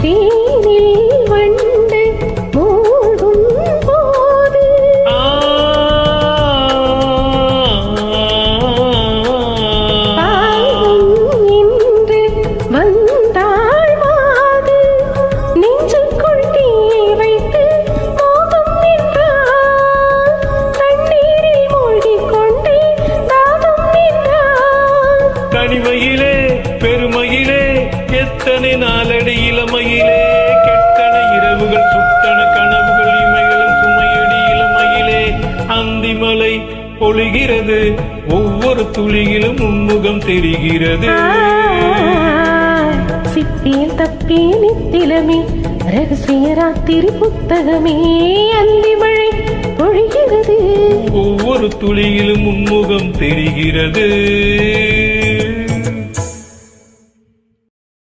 தேனில் வண்டு மூழ்கும் போது பாவம் என்று வந்தாள் மாது நெஞ்சுக்குள் தீ வைத்து மோகம் நின்றாள் தண்ணீரில் மூழ்கிக் கொண்டே தாகம் நின்றாள் தனிமையிலே பெருமையிலே எத்தனை நாளடி இளமையிலே கெட்டன இரவுகள் சுட்டன கனவுகள் இமைகளும் சுமையடி இளமையிலே அந்திமலை பொழிகிறது ஒவ்வொரு துளியிலும் உன்முகம் தெரிகிறது சிப்பியில் தப்பிய நித்திலமே ரகசிய ராத்திரி புத்தகமே அந்தி மழை பொழிகிறது ஒவ்வொரு துளியிலும் உன்முகம் தெரிகிறது